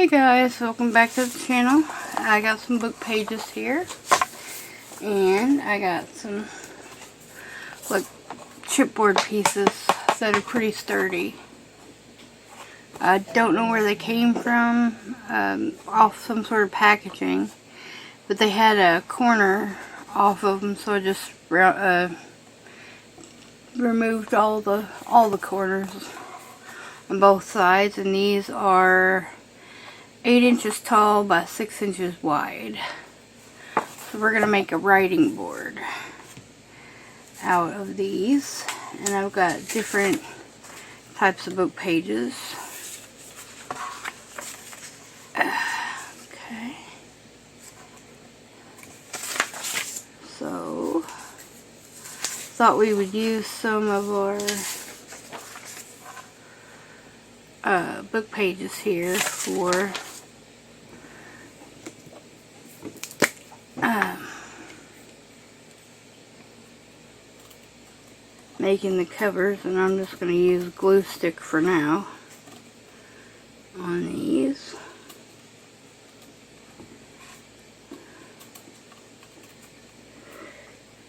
Hey guys, welcome back to the channel. I got some book pages here, and I got some like chipboard pieces that are pretty sturdy. I don't know where they came from, off some sort of packaging, but they had a corner off of them, so I just removed all the corners on both sides, and these are 8 inches tall by 6 inches wide. So we're going to make a writing board out of these, and I've got different types of book pages. Okay, so thought we would use some of our book pages here for making the covers, and I'm just going to use glue stick for now on these.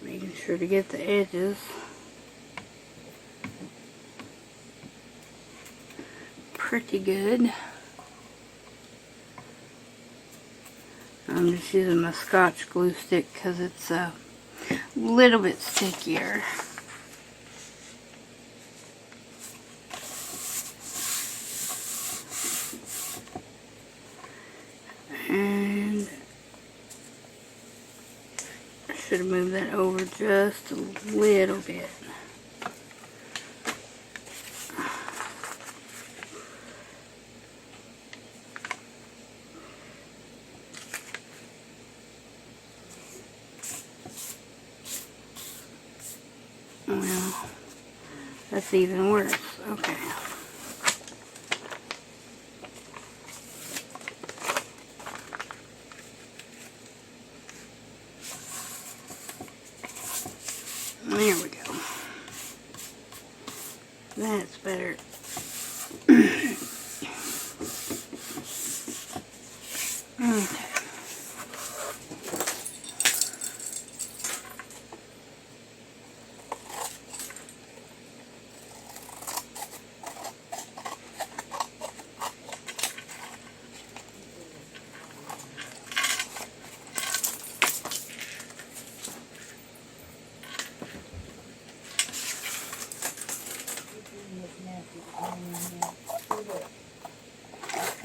Making sure to get the edges pretty good. I'm just using my Scotch glue stick because it's a little bit stickier. And I should have moved that over just a little bit. Well, that's even worse. Okay. There we go. That's better. Okay.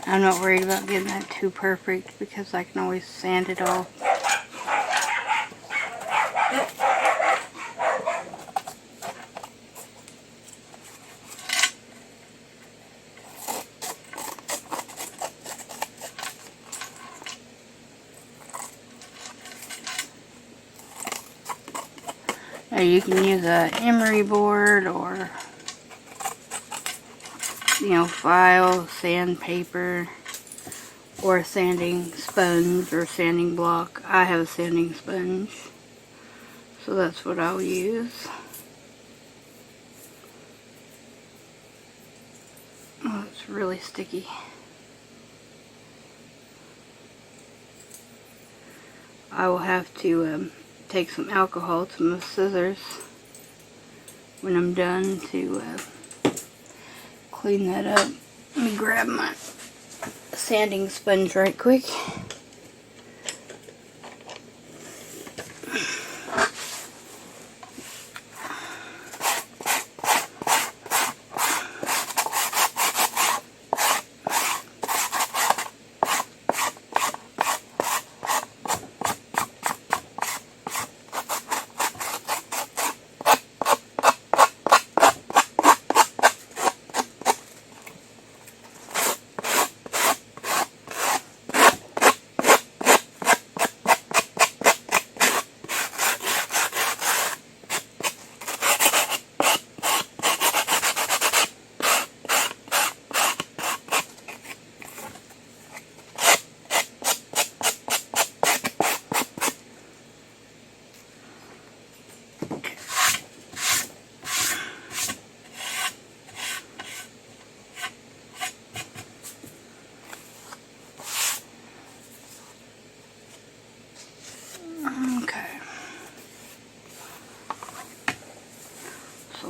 I'm not worried about getting that too perfect because I can always sand it off. Now you can use a emery board or, you know, file, sandpaper, or a sanding sponge or sanding block. I have a sanding sponge, so that's what I'll use. Oh, it's really sticky. I will have to take some alcohol to my scissors when I'm done to clean that up. Let me grab my sanding sponge right quick.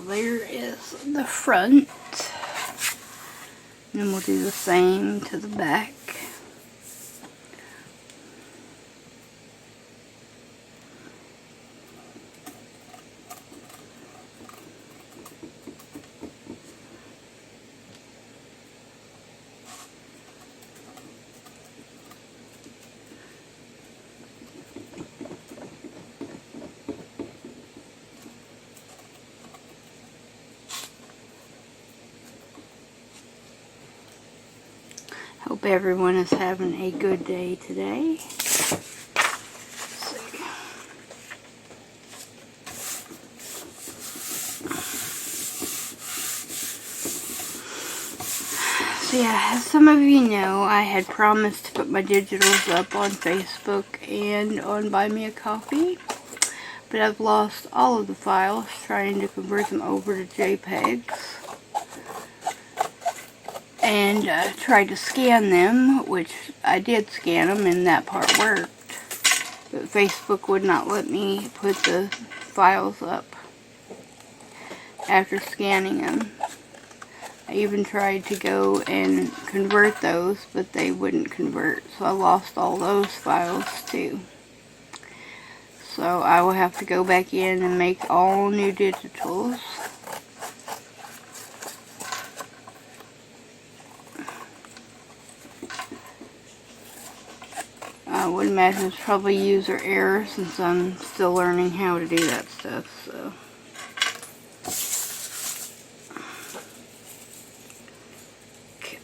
there is the front. And then we'll do the same to the back. Hope everyone is having a good day today. So yeah, as some of you know, I had promised to put my digitals up on Facebook and on Buy Me a Coffee, but I've lost all of the files trying to convert them over to JPEGs. And tried to scan them, which I did scan them and that part worked. But Facebook would not let me put the files up after scanning them. I even tried to go and convert those, but they wouldn't convert. So I lost all those files too. So I will have to go back in and make all new digitals. I would imagine it's probably user error since I'm still learning how to do that stuff, so. Okay.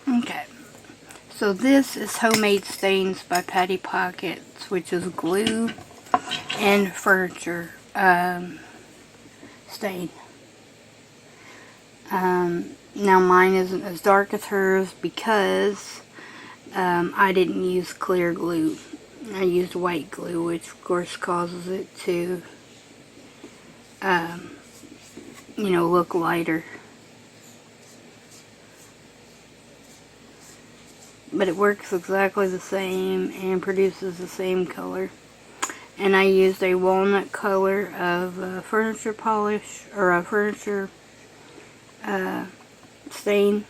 Okay, so this is Homemade Stains by Patty Pockets, which is glue and furniture stain. Now mine isn't as dark as hers because I didn't use clear glue. I used white glue, which of course causes it to, you know, look lighter. But it works exactly the same and produces the same color. And I used a walnut color of furniture polish, or a furniture stain.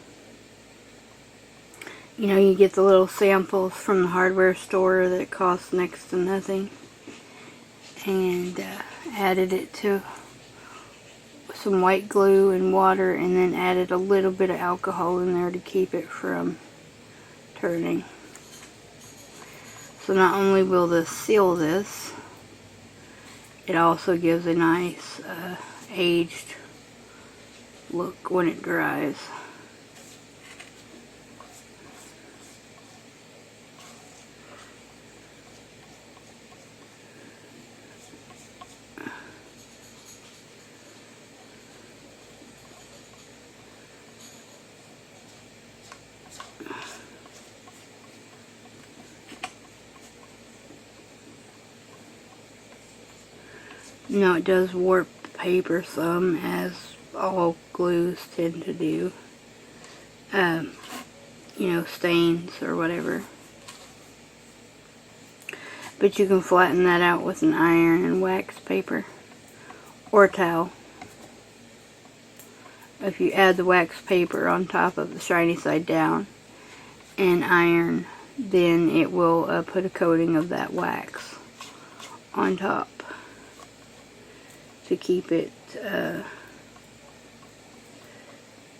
You know, you get the little samples from the hardware store that cost next to nothing. And added it to some white glue and water, and then added a little bit of alcohol in there to keep it from turning. So not only will this seal this, it also gives a nice aged look when it dries. Now it does warp the paper some, as all glues tend to do. You know, stains or whatever. But you can flatten that out with an iron and wax paper or towel. If you add the wax paper on top of the shiny side down and iron, then it will put a coating of that wax on top to keep it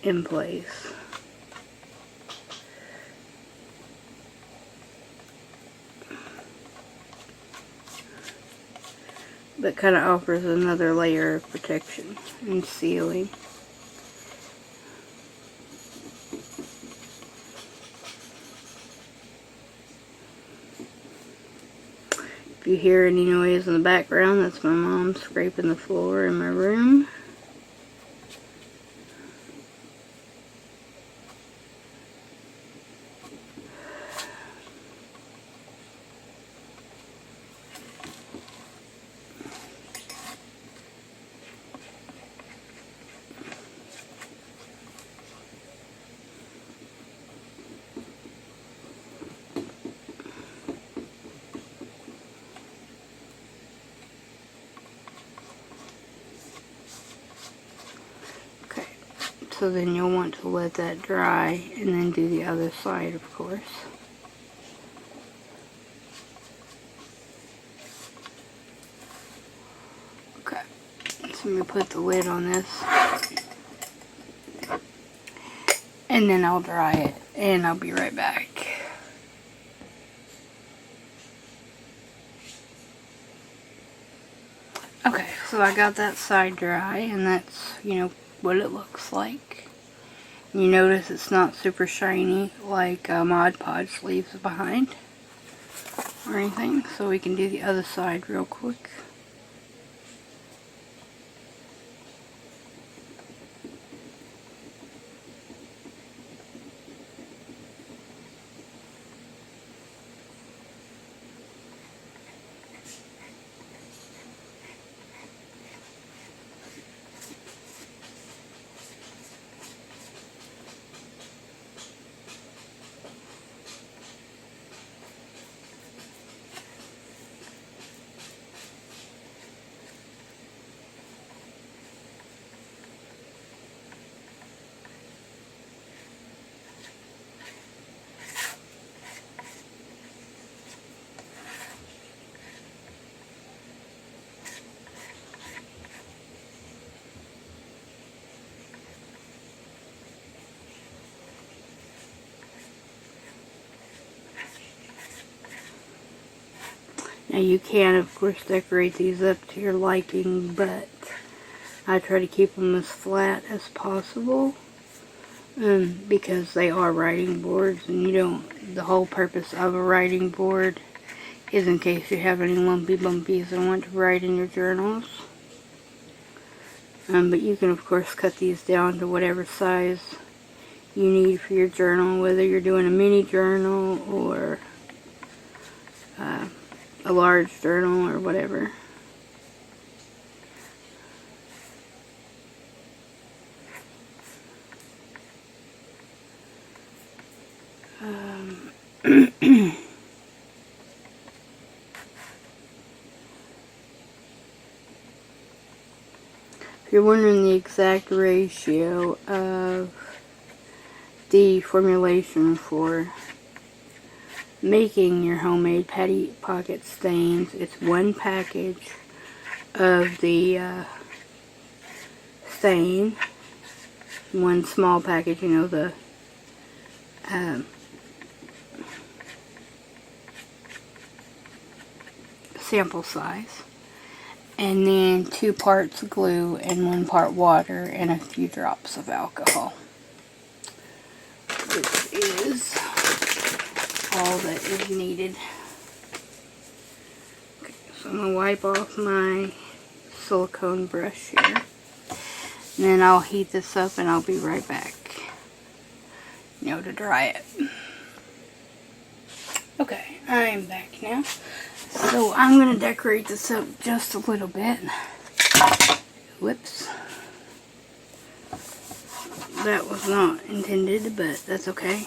in place. but kind of offers another layer of protection and sealing. If you hear any noise in the background, that's my mom scraping the floor in my room. So then you'll want to let that dry and then do the other side, of course. Okay, so I'm going to put the lid on this. And then I'll dry it and I'll be right back. Okay, so I got that side dry and that's, what it looks like. You notice it's not super shiny like Mod Podge leaves behind or anything, so we can do the other side real quick. Now you can, of course, decorate these up to your liking, but I try to keep them as flat as possible because they are writing boards, and the whole purpose of a writing board is in case you have any lumpy bumpies and want to write in your journals. But you can, of course, cut these down to whatever size you need for your journal, whether you're doing a mini journal or a large journal or whatever. If you're wondering the exact ratio of the formulation for making your homemade Patty Pocket stains, it's 1 package of the stain, 1 small package, the sample size, and then 2 parts glue and 1 part water and a few drops of alcohol, which is all that is needed. Okay, so I'm going to wipe off my silicone brush here, and then I'll heat this up and I'll be right back, to dry it. Okay, I'm back now. So I'm going to decorate this up just a little bit. Whoops. That was not intended, but that's okay.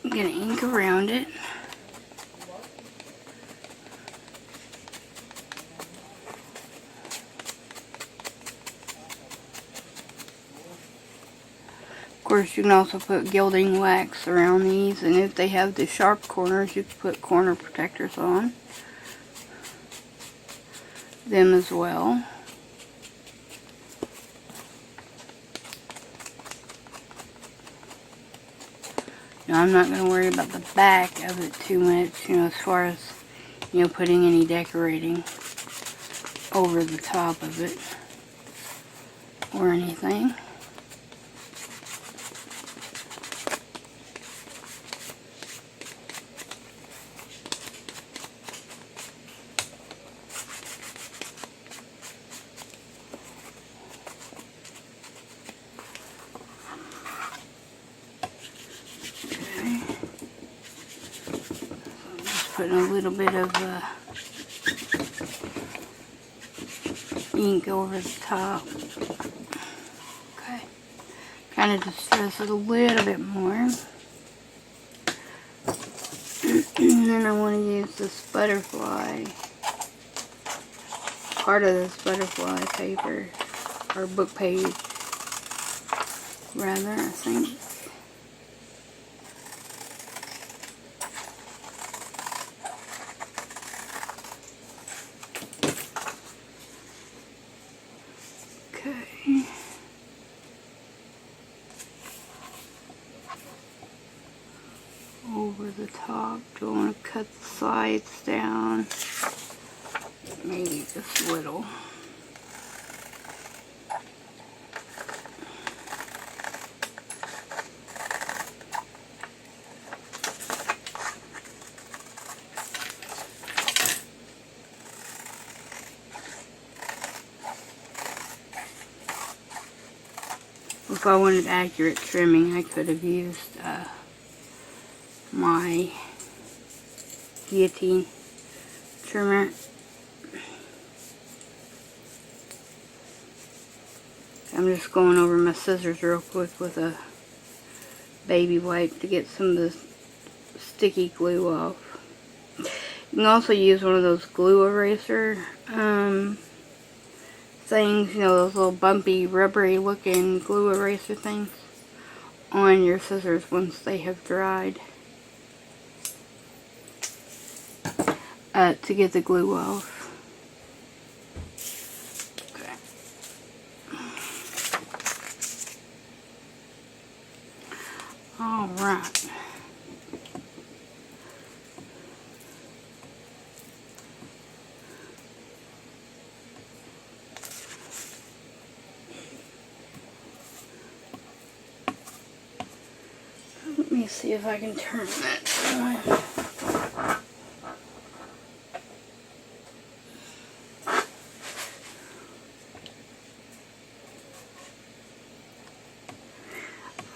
I'm going to ink around it. Of course, you can also put gilding wax around these, and if they have the sharp corners, you can put corner protectors on them as well. Now, I'm not going to worry about the back of it too much, as far as you know, putting any decorating over the top of it or anything. Putting a little bit of ink over the top. Okay. Kind of distress it a little bit more. And then I want to use this butterfly, part of this butterfly paper, or book page, rather, I think. Okay. Over the top. Do I want to cut the sides down? Maybe just a little. If I wanted accurate trimming, I could have used my guillotine trimmer. I'm just going over my scissors real quick with a baby wipe to get some of the sticky glue off. You can also use one of those glue eraser things, you know, those little bumpy, rubbery looking glue eraser things on your scissors once they have dried to get the glue off. Okay. Alright. Let me see if I can turn that on.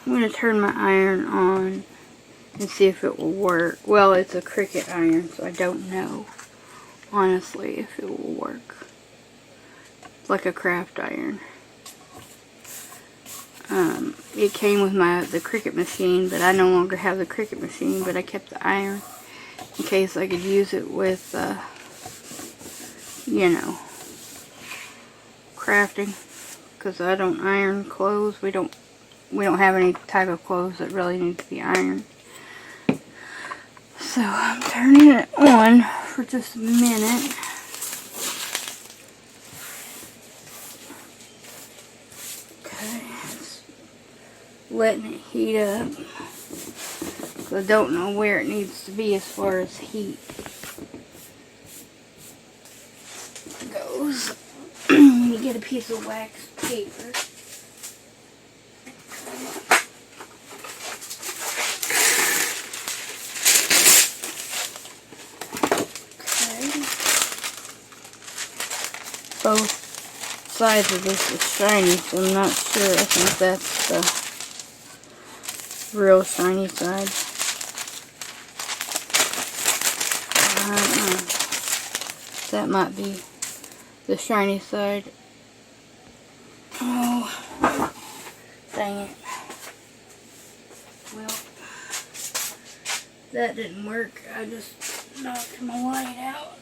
I'm going to turn my iron on and see if it will work. Well, it's a Cricut iron, so I don't know, honestly, if it will work. It's like a craft iron. It came with the Cricut machine, but I no longer have the Cricut machine, but I kept the iron in case I could use it with, you know, crafting, because I don't iron clothes. We don't have any type of clothes that really need to be ironed. So I'm turning it on for just a minute. Letting it heat up. I don't know where it needs to be as far as heat goes. Let me get a piece of wax paper. Okay. Both sides of this is shiny, so I'm not sure. I think that's the real shiny side. That might be the shiny side. Oh, dang it. Well, that didn't work. I just knocked my light out.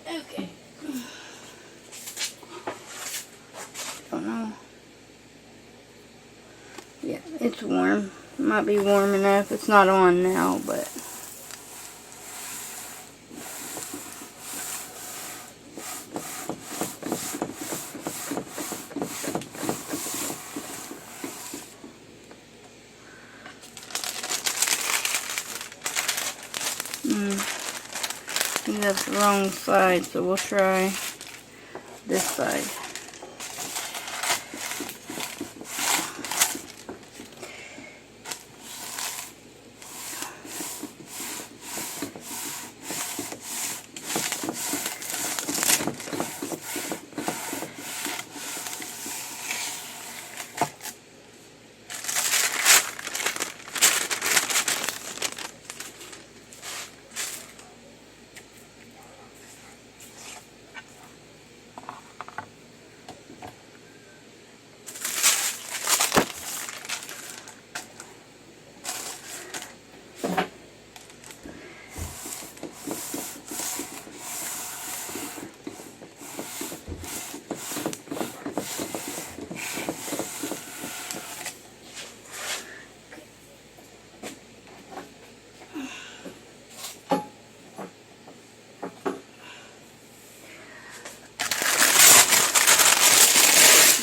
Okay. Don't know. Yeah, it's warm. It might be warm enough. It's not on now, but has the wrong side, so we'll try this side.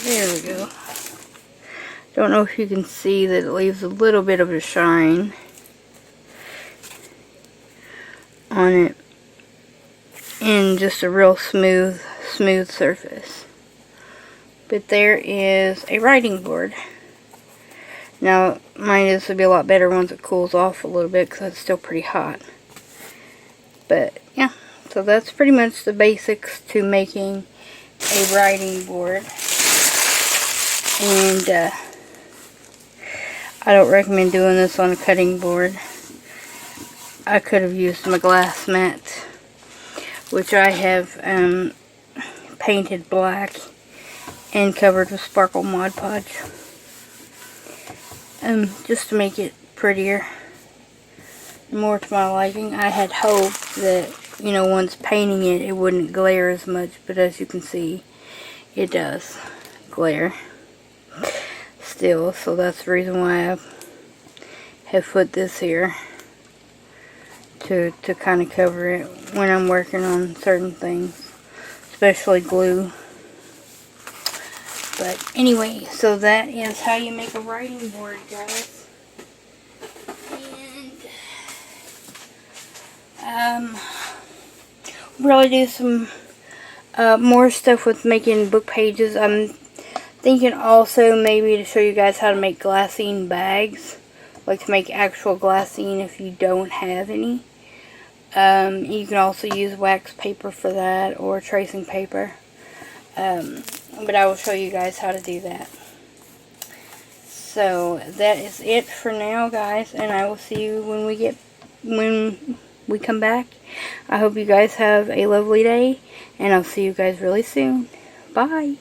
There we go. Don't know if you can see that it leaves a little bit of a shine on it, and just a real smooth surface. But there is a writing board. Now, mine is would be a lot better once it cools off a little bit, because it's still pretty hot. But yeah, so that's pretty much the basics to making a writing board. And I don't recommend doing this on a cutting board. I could have used my glass mat, which I have painted black and covered with sparkle Mod Podge, just to make it prettier, more to my liking. I had hoped that, you know, once painting it, it wouldn't glare as much, but as you can see, it does glare still, so that's the reason why I have put this here to kind of cover it when I'm working on certain things, especially glue. But anyway, so that is how you make a writing board, guys. And really do some more stuff with making book pages. I'm thinking also maybe to show you guys how to make glassine bags, like to make actual glassine if you don't have any. You can also use wax paper for that, or tracing paper, but I will show you guys how to do that. So that is it for now, guys, and I will see you when we come back. I hope you guys have a lovely day, and I'll see you guys really soon. Bye.